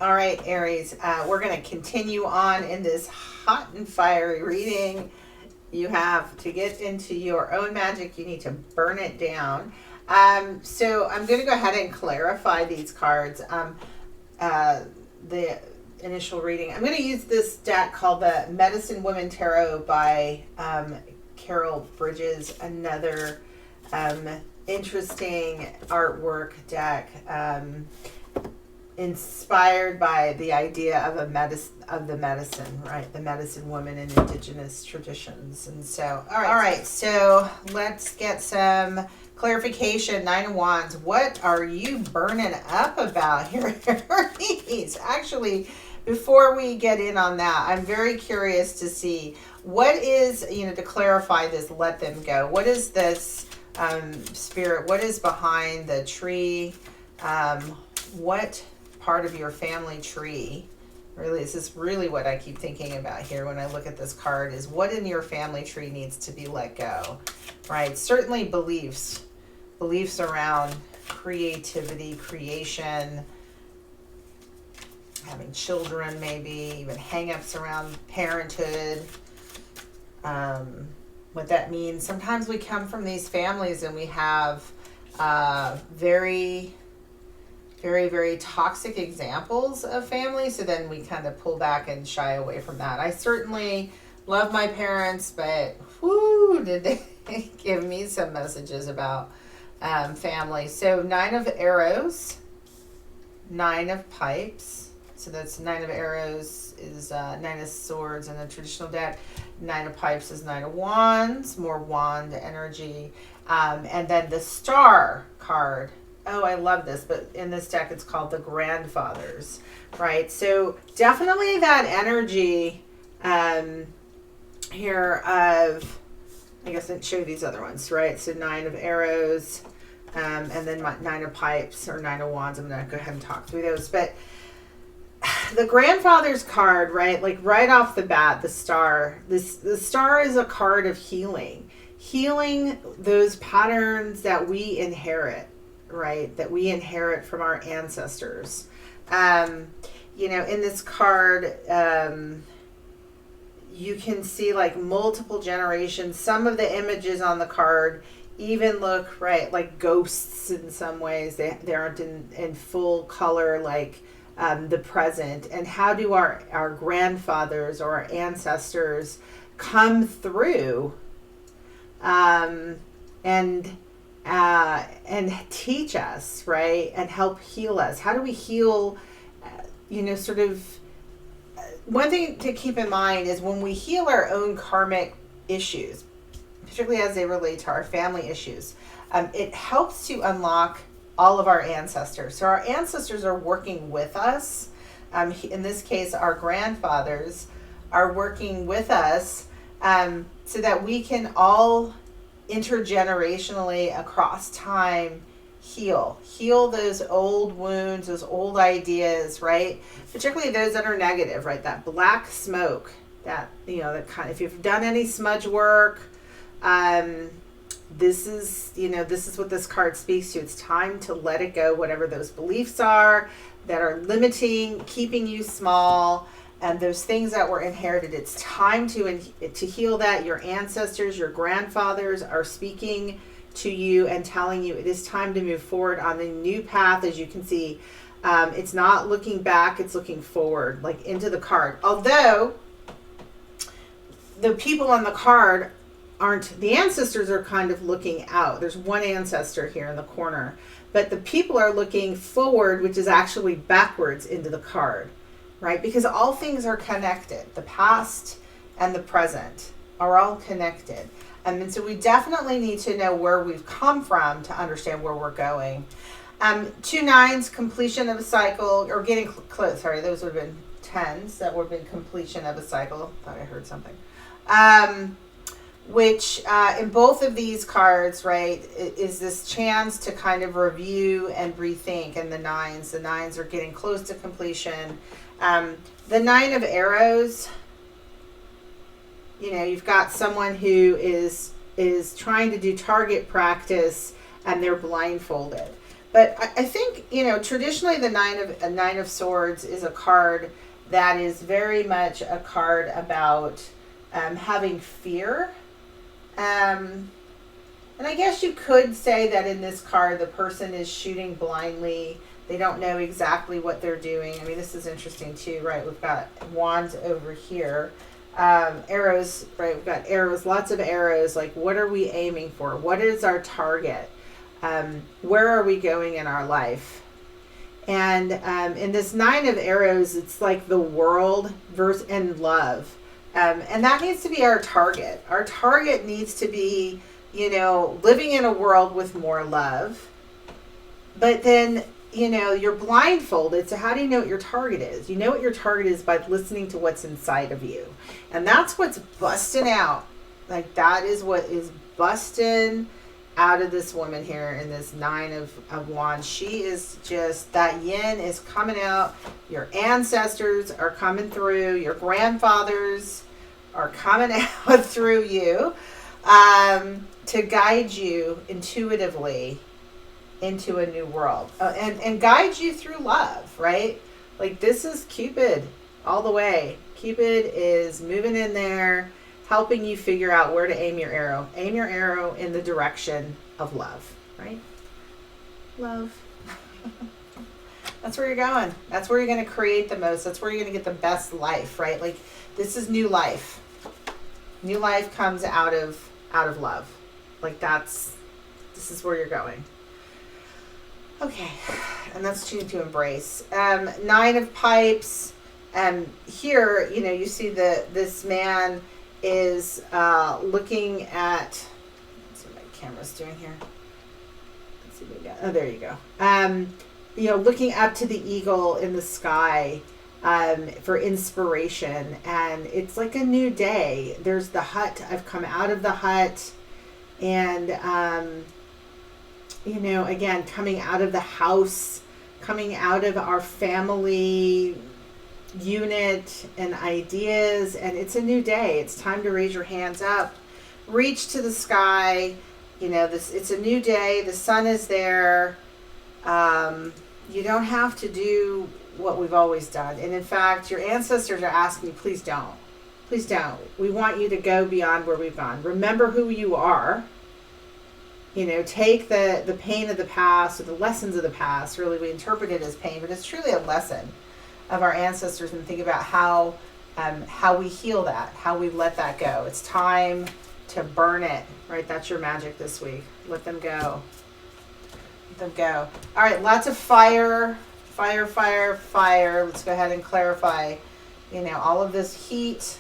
All right, Aries, we're going to continue on in this hot and fiery reading. You have to get into your own magic. You need to burn it down. So I'm going to go ahead and clarify these cards. The initial reading. I'm going to use this deck called the Medicine Woman Tarot by Carol Bridges. Another interesting artwork deck. Inspired by the idea of the medicine, right? The medicine woman in indigenous traditions. And so, all right. So let's get some clarification. Nine of Wands. What are you burning up about here, Aries? Actually, before we get in on that, I'm very curious to see what is, to clarify this, let them go. What is this spirit? What is behind the tree? What part of your family tree, really, this is really what I keep thinking about here when I look at this card, is what in your family tree needs to be let go, right? Certainly beliefs around creativity, creation, having children, maybe even hang-ups around parenthood. What that means, sometimes we come from these families and we have very, very toxic examples of family, so then we kind of pull back and shy away from that. I certainly love my parents, but whoo, did they give me some messages about family. So 9 of Arrows, 9 of Pipes, so that's 9 of Arrows is 9 of Swords in the traditional deck. 9 of Pipes is 9 of Wands, more wand energy, and then the Star card. Oh, I love this, but in this deck it's called the Grandfathers, right? So definitely that energy here of, I guess I'd show these other ones, right? So 9 of Arrows, and then 9 of Pipes or 9 of Wands. I'm going to go ahead and talk through those. But the Grandfathers card, right? Like right off the bat, the Star. The Star is a card of healing. Healing those patterns that we inherit. Right, that we inherit from our ancestors. In this card, you can see like multiple generations. Some of the images on the card even look, right, like ghosts in some ways. They aren't in full color like the present. And how do our grandfathers or our ancestors come through and teach us, right? And help heal us. How do we heal, one thing to keep in mind is when we heal our own karmic issues, particularly as they relate to our family issues, it helps to unlock all of our ancestors. So our ancestors are working with us. In this case, our grandfathers are working with us so that we can all intergenerationally across time heal those old wounds, those old ideas, right? Particularly those that are negative, right? That black smoke, that that kind of, if you've done any smudge work, this is what this card speaks to. It's time to let it go, whatever those beliefs are that are limiting, keeping you small, and those things that were inherited. It's time to heal that. Your ancestors, your grandfathers are speaking to you and telling you it is time to move forward on a new path. As you can see, it's not looking back, it's looking forward, like into the card. Although the people on the card aren't, the ancestors are kind of looking out. There's one ancestor here in the corner, but the people are looking forward, which is actually backwards into the card. Right? Because all things are connected. The past and the present are all connected. And so we definitely need to know where we've come from to understand where we're going. 2 9s, completion of a cycle, or getting close. Sorry, those would have been 10s. That would have been completion of a cycle. Thought I heard something. Which in both of these cards, right, is this chance to kind of review and rethink. And the 9s are getting close to completion. The 9 of Arrows, you've got someone who is trying to do target practice and they're blindfolded. But I think, traditionally the Nine of Swords is a card that is very much a card about having fear. And I guess you could say that in this card, the person is shooting blindly. They don't know exactly what they're doing. I mean, this is interesting too, right? We've got wands over here. Arrows, right? We've got arrows, lots of arrows. Like, what are we aiming for? What is our target? Where are we going in our life? And in this Nine of Arrows, it's like the world versus and love. And that needs to be our target. Our target needs to be, living in a world with more love. But then, you're blindfolded. So how do you know what your target is? You know what your target is by listening to what's inside of you. And that's what's busting out. Like, that is what is busting out of this woman here in this Nine of Wands. She is just, that yin is coming out. Your ancestors are coming through. Your grandfathers are coming out through you to guide you intuitively into a new world and guide you through love, right? Like, this is Cupid all the way. Cupid is moving in there, helping you figure out where to aim your arrow. Aim your arrow in the direction of love, right? Love. That's where you're going. That's where you're going to create the most. That's where you're going to get the best life, right? Like, this is new life. New life comes out of love. Like, this is where you're going. Okay, and that's what you need to embrace. Nine of Pipes. Here, you see this man is looking at, let's see what my camera's doing here. Let's see what we got. Oh, there you go. Looking up to the eagle in the sky for inspiration. And it's like a new day. There's the hut. I've come out of the hut. And, again, coming out of the house, coming out of our family unit and ideas, and it's a new day. It's time to raise your hands up, reach to the sky. It's a new day. The sun is there. You don't have to do what we've always done. And in fact, your ancestors are asking you, please don't. Please don't. We want you to go beyond where we've gone. Remember who you are. Take the pain of the past or the lessons of the past. Really, we interpret it as pain, but it's truly a lesson of our ancestors, and think about how we heal that, how we let that go. It's time to burn it, right? That's your magic this week. Let them go. Let them go. All right, lots of fire. Let's go ahead and clarify, all of this heat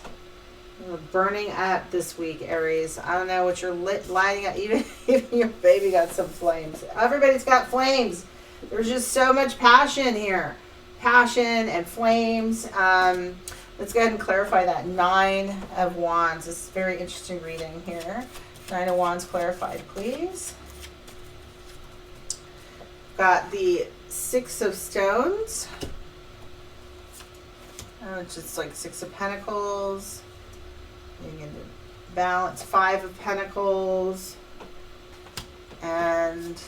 burning up this week, Aries. I don't know what you're lighting up. Even your baby got some flames. Everybody's got flames. There's just so much passion here. Passion and flames. Let's go ahead and clarify that. Nine of Wands. This is very interesting reading here. Nine of Wands clarified, please. Got the Six of Stones. It's just like Six of Pentacles. Getting into balance. Five of Pentacles. And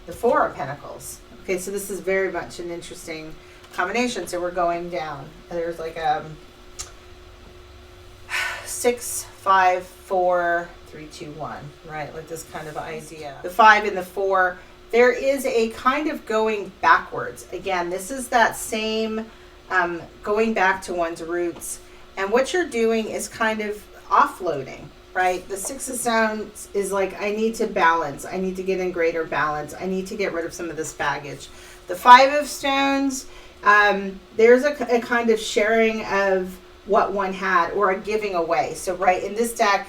the Four of Pentacles. Okay, so this is very much an interesting combination. So we're going down. There's like 6, 5, 4, 3, 2, 1, right? Like this kind of idea. The 5 and the 4. There is a kind of going backwards. Again, this is that same going back to one's roots. And what you're doing is kind of offloading, right? The Six of Stones is like, I need to balance. I need to get in greater balance. I need to get rid of some of this baggage. The Five of Stones, there's a kind of sharing of what one had, or a giving away. So, right, in this deck,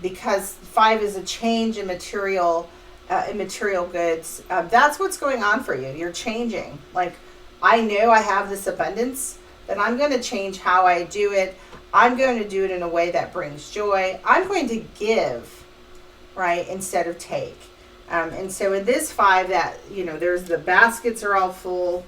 because 5 is a change in material goods, that's what's going on for you. You're changing. Like, I know I have this abundance, but I'm going to change how I do it. I'm going to do it in a way that brings joy. I'm going to give, right, instead of take. And so in this 5, that, there's the baskets are all full,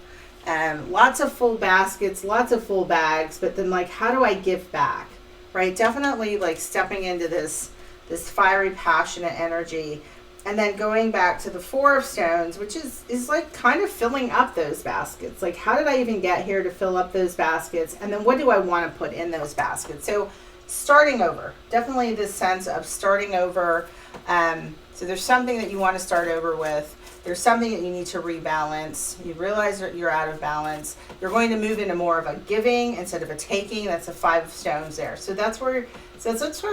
lots of full baskets, lots of full bags, but then, like, how do I give back, right? Definitely, like, stepping into this fiery, passionate energy. And then going back to the Four of Stones, which is like kind of filling up those baskets. Like, how did I even get here to fill up those baskets? And then what do I want to put in those baskets? So starting over, definitely this sense of starting over. So there's something that you want to start over with. There's something that you need to rebalance. You realize that you're out of balance. You're going to move into more of a giving instead of a taking. That's a Five of Stones there. So that's sort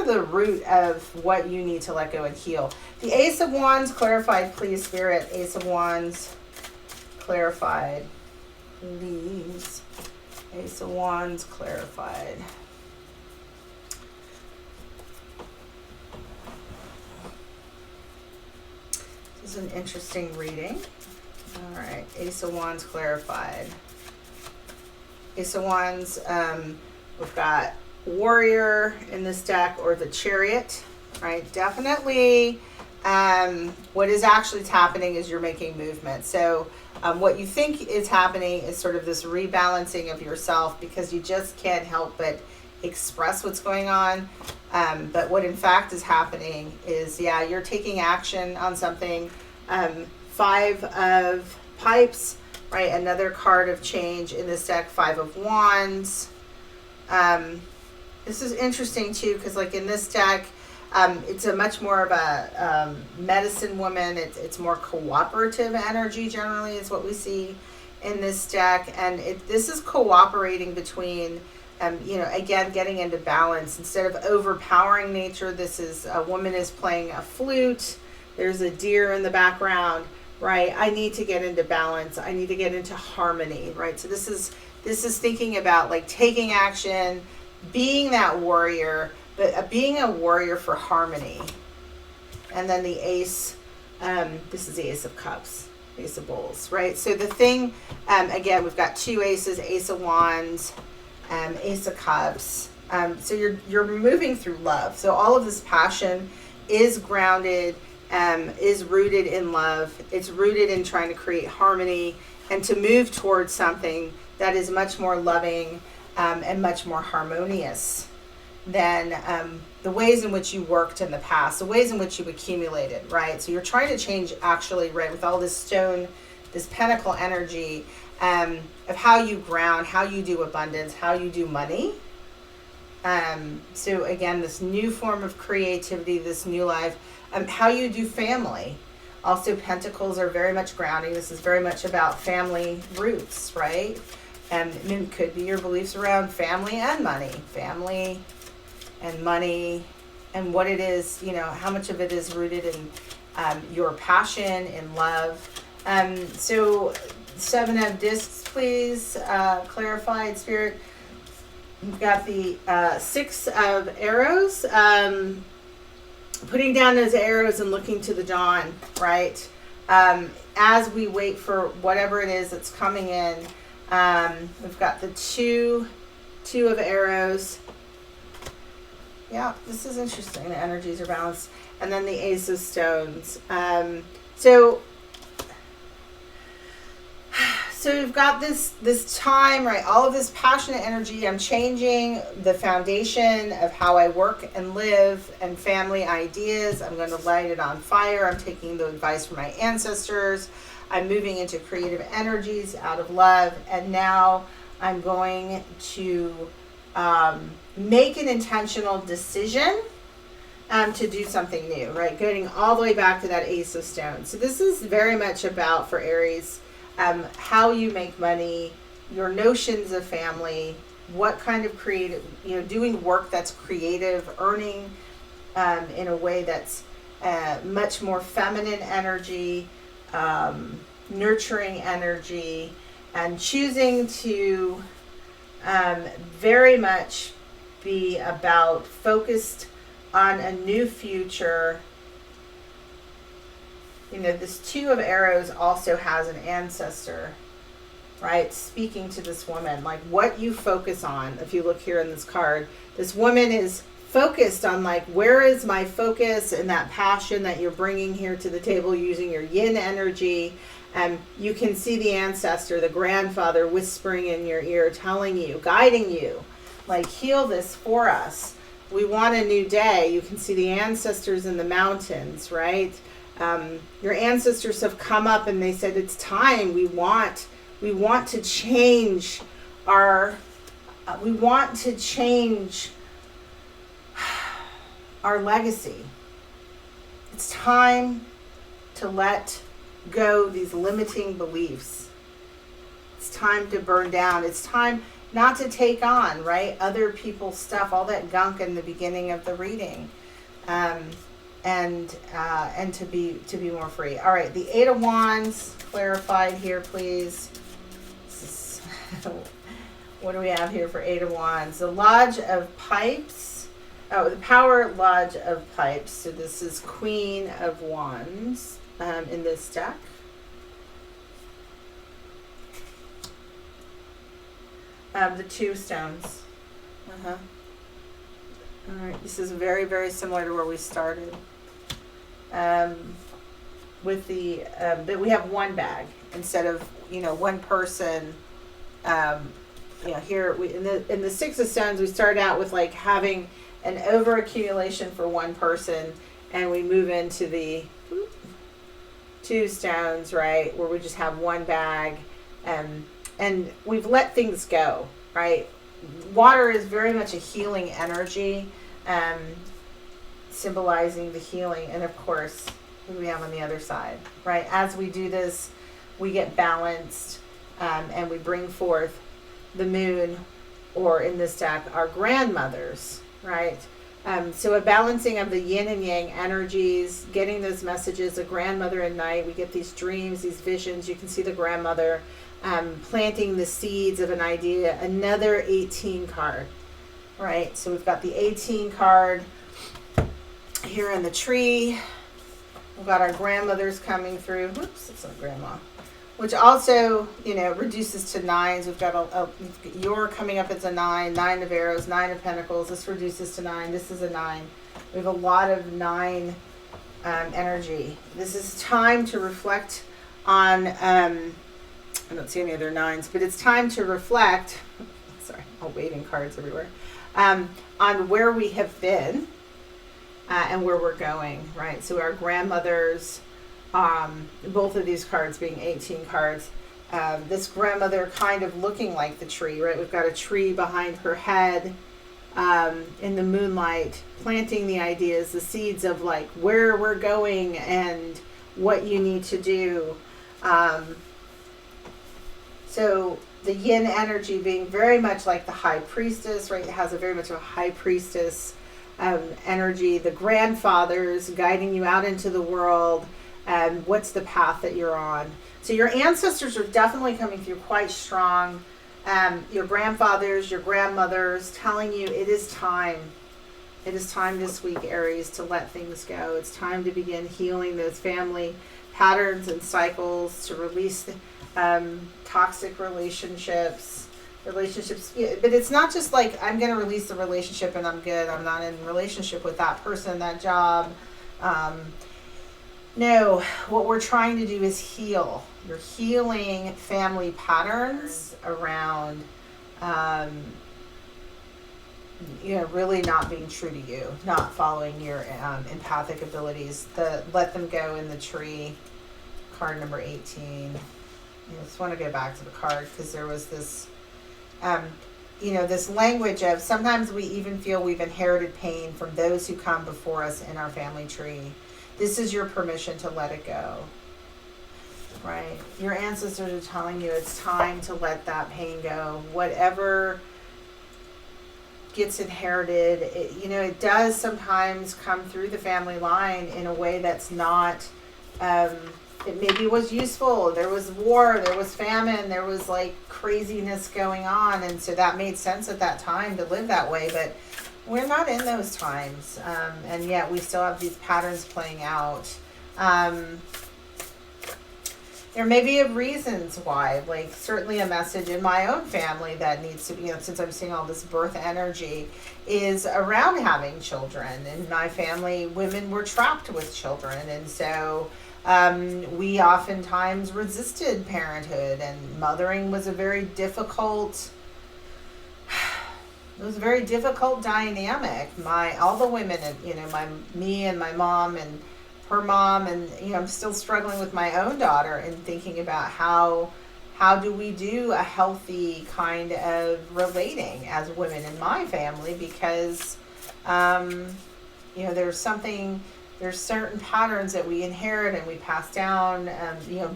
of the root of what you need to let go and heal. The Ace of Wands clarified, please, Spirit. Ace of Wands clarified, please. Ace of Wands clarified. This is an interesting reading. All right, Ace of Wands clarified. Ace of Wands, we've got Warrior in this deck, or the Chariot, right? Definitely what is actually happening is you're making movement. So what you think is happening is sort of this rebalancing of yourself, because you just can't help but express what's going on. But what in fact is happening is, yeah, you're taking action on something. Five of Pipes, right? Another card of change in this deck, Five of Wands. This is interesting too, because like in this deck, it's a much more of a medicine woman. It's more cooperative energy generally is what we see in this deck. And this is cooperating between, again, getting into balance. Instead of overpowering nature, this is a woman is playing a flute. There's a deer in the background, right? I need to get into balance. I need to get into harmony, right? So this is thinking about like taking action, being that warrior, but being a warrior for harmony. And then the Ace, this is the Ace of Cups, Ace of Bowls, right? So the thing, again, we've got two aces, Ace of Wands, Ace of Cups. So you're moving through love. So all of this passion is grounded, is rooted in love. It's rooted in trying to create harmony and to move towards something that is much more loving, and much more harmonious than the ways in which you worked in the past, the ways in which you accumulated, right? So you're trying to change actually, right, with all this stone, this pentacle energy, of how you ground, how you do abundance, how you do money. So again, this new form of creativity, this new life, how you do family. Also, pentacles are very much grounding. This is very much about family roots, right? And it could be your beliefs around family and money, and what it is, how much of it is rooted in your passion, in love. So Seven of Discs, please, clarified, Spirit. We've got the Six of Arrows, putting down those arrows and looking to the dawn, right? As we wait for whatever it is that's coming in. We've got the two of arrows. Yeah, this is interesting. The energies are balanced. And then the Ace of Stones. So we've got this time, right? All of this passionate energy. I'm changing the foundation of how I work and live and family ideas. I'm going to light it on fire. I'm taking the advice from my ancestors. I'm moving into creative energies out of love. And now I'm going to make an intentional decision to do something new, right? Going all the way back to that Ace of Stones. So this is very much about, for Aries, how you make money, your notions of family, what kind of creative, doing work that's creative, earning in a way that's much more feminine energy, nurturing energy, and choosing to very much be about focused on a new future. This Two of Arrows also has an ancestor, right? Speaking to this woman, like what you focus on. If you look here in this card, this woman is focused on like, where is my focus and that passion that you're bringing here to the table using your yin energy. You can see the ancestor, the grandfather whispering in your ear, telling you, guiding you, like, heal this for us. We want a new day. You can see the ancestors in the mountains, right? Your ancestors have come up and they said, it's time. We want to change we want to change our legacy. It's time to let go these limiting beliefs. It's time to burn down. It's time not to take on, right, other people's stuff, all that gunk in the beginning of the reading, and to be more free. All right, the Eight of Wands clarified here, please. What do we have here for Eight of Wands? The Lodge of Pipes. Oh, the Power Lodge of Pipes. So this is Queen of Wands in this deck. The Two Stones. All right, this is very, very similar to where we started. With the that we have one bag instead of one person. Here in the Six of Stones, we start out with like having an over accumulation for one person, and we move into the Two Stones, right, where we just have one bag, and we've let things go, right? Water is very much a healing energy, symbolizing the healing, and of course, what do we have on the other side, right? As we do this, we get balanced, and we bring forth the moon, or in this deck, our grandmothers, right? So a balancing of the yin and yang energies, getting those messages, a grandmother at night, we get these dreams, these visions. You can see the grandmother planting the seeds of an idea. Another 18 card, right? So we've got the 18 card here in the tree. We've got our grandmothers coming through. Whoops, it's not grandma. Which also, reduces to nines. We've got you're coming up as a 9, 9 of arrows, 9 of pentacles. This reduces to 9. This is a 9. We have a lot of 9 energy. This is time to reflect on, I don't see any other 9s, but it's time to reflect, sorry, all waving cards everywhere, on where we have been and where we're going, right? So our grandmothers, both of these cards being 18 cards, this grandmother kind of looking like the tree, right? We've got a tree behind her head in the moonlight, planting the ideas, the seeds of like where we're going and what you need to do. So the yin energy being very much like the high priestess, right? It has a very much of a high priestess energy. The grandfathers guiding you out into the world. What's the path that you're on? So your ancestors are definitely coming through quite strong. Your grandfathers, your grandmothers telling you it is time. It is time this week, Aries, to let things go. It's time to begin healing those family patterns and cycles, to release toxic relationships. But it's not just like I'm going to release the relationship and I'm good. I'm not in relationship with that person, that job. No, what we're trying to do is heal. You're healing family patterns around, really not being true to you, not following your empathic abilities. Let them go in the tree, card number 18. I just want to go back to the card because there was this, this language of sometimes we even feel we've inherited pain from those who come before us in our family tree. This is your permission to let it go, right? Your ancestors are telling you it's time to let that pain go. Whatever gets inherited, it does sometimes come through the family line in a way that's not, it maybe was useful. There was war, there was famine, there was like craziness going on. And so that made sense at that time to live that way. But we're not in those times, and yet we still have these patterns playing out. There may be reasons why, like certainly a message in my own family that needs to be, since I'm seeing all this birth energy, is around having children. In my family, women were trapped with children, and so we oftentimes resisted parenthood, and mothering was a very difficult. It was a very difficult dynamic. All the women, me and my mom and her mom, and I'm still struggling with my own daughter and thinking about how do we do a healthy kind of relating as women in my family, because there's certain patterns that we inherit and we pass down.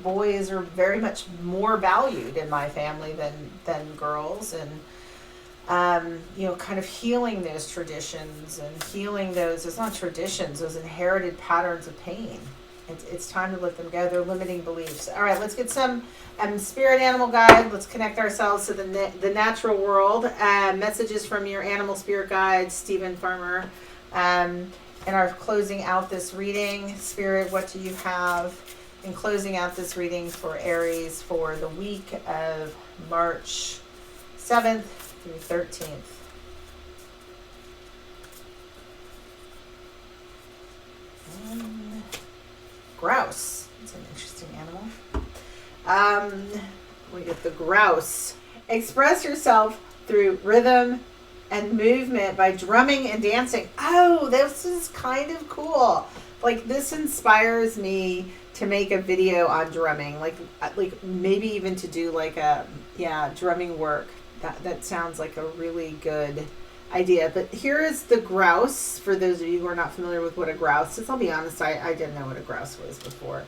Boys are very much more valued in my family than girls, and kind of healing those traditions and healing those, it's not traditions, those inherited patterns of pain. It's time to let them go. They're limiting beliefs. All right, let's get some spirit animal guide. Let's connect ourselves to the natural world. Messages from your animal spirit guide, Stephen Farmer. And our closing out this reading. Spirit, what do you have in closing out this reading for Aries for the week of March 7th through 13th? Grouse. It's an interesting animal. We get the grouse. Express yourself through rhythm and movement by drumming and dancing. Oh, this is kind of cool. Like, this inspires me to make a video on drumming. Like maybe even to do like a drumming work. That sounds like a really good idea. But here is the grouse, for those of you who are not familiar with what a grouse is. I'll be honest, I didn't know what a grouse was before.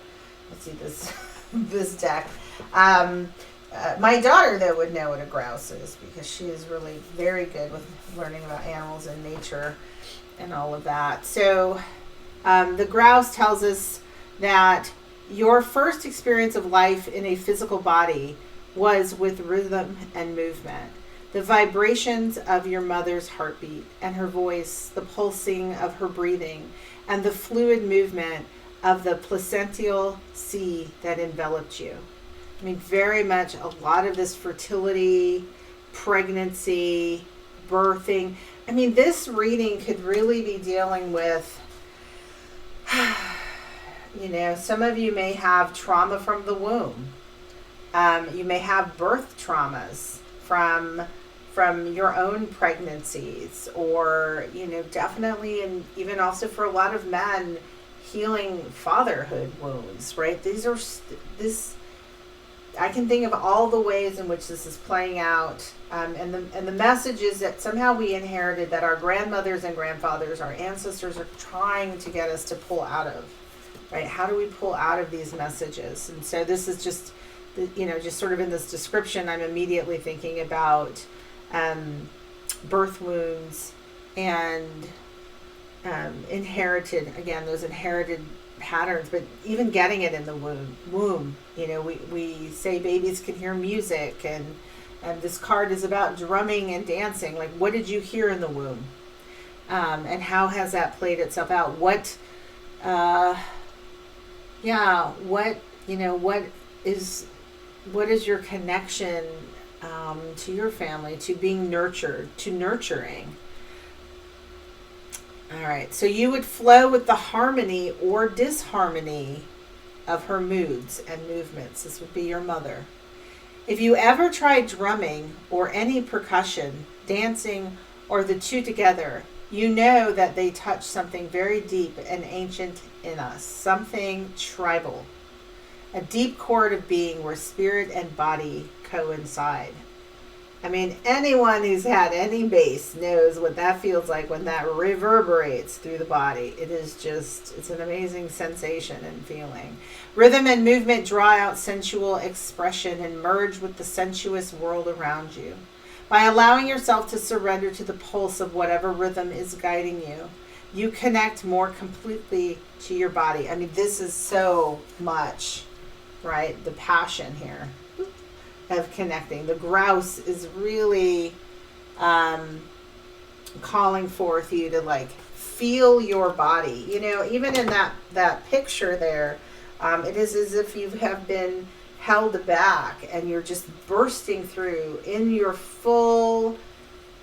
Let's see this this deck. My daughter, though, would know what a grouse is, because she is really very good with learning about animals and nature and all of that. So the grouse tells us that your first experience of life in a physical body was with rhythm and movement. The vibrations of your mother's heartbeat and her voice, the pulsing of her breathing, and the fluid movement of the placental sea that enveloped you. I mean, very much a lot of this fertility, pregnancy, birthing. I mean, this reading could really be dealing with, some of you may have trauma from the womb. You may have birth traumas from your own pregnancies, or definitely, and even also for a lot of men, healing fatherhood wounds, right? I can think of all the ways in which this is playing out, and the message is that somehow we inherited, that our grandmothers and grandfathers, our ancestors, are trying to get us to pull out of, right? How do we pull out of these messages? And so this is just sort of in this description, I'm immediately thinking about birth wounds and those inherited patterns, but even getting it in the womb. We say babies can hear music, and this card is about drumming and dancing. Like, what did you hear in the womb? And how has that played itself out? What is your connection to your family, to being nurtured, to nurturing? All right, so you would flow with the harmony or disharmony of her moods and movements. This would be your mother. If you ever tried drumming or any percussion, dancing, or the two together, you know that they touch something very deep and ancient in us, something tribal, a deep chord of being where spirit and body coincide. I mean, anyone who's had any bass knows what that feels like when that reverberates through the body. It's an amazing sensation and feeling. Rhythm and movement draw out sensual expression and merge with the sensuous world around you. By allowing yourself to surrender to the pulse of whatever rhythm is guiding you, you connect more completely to your body. I mean, this is so much, right? The passion here of connecting. The grouse is really calling forth you to feel your body. Even in that picture there, it is as if you have been held back and you're just bursting through in your full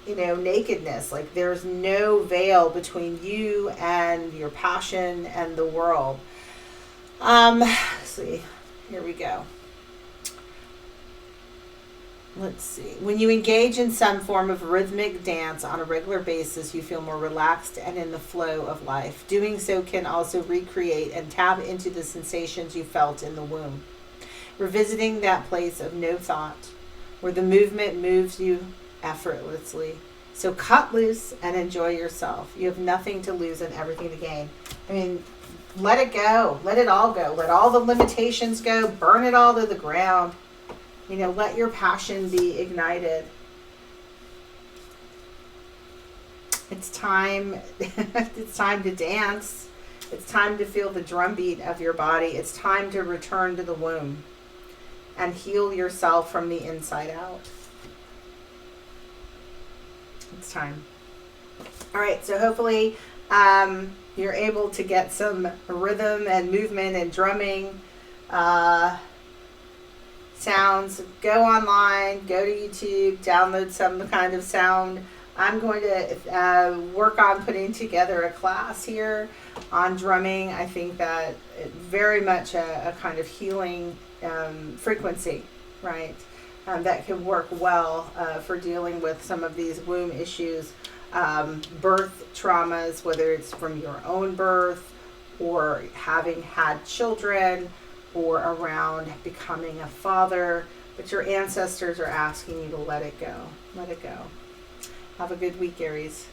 nakedness. Like, there's no veil between you and your passion and the world. Let's see, here we go. Let's see. When you engage in some form of rhythmic dance on a regular basis, you feel more relaxed and in the flow of life. Doing so can also recreate and tap into the sensations you felt in the womb, revisiting that place of no thought, where the movement moves you effortlessly. So cut loose and enjoy yourself. You have nothing to lose and everything to gain. I mean, let it go. Let it all go. Let all the limitations go. Burn it all to the ground. You know, let your passion be ignited. It's time. It's time to dance. It's time to feel the drumbeat of your body. It's time to return to the womb and heal yourself from the inside out. It's time. All right, so hopefully you're able to get some rhythm and movement and drumming sounds. Go online, go to YouTube, download some kind of sound. I'm going to work on putting together a class here on drumming. I think that very much a kind of healing frequency, right? That can work well for dealing with some of these womb issues, birth traumas, whether it's from your own birth or having had children or around becoming a father. But your ancestors are asking you to let it go. Let it go. Have a good week, Aries.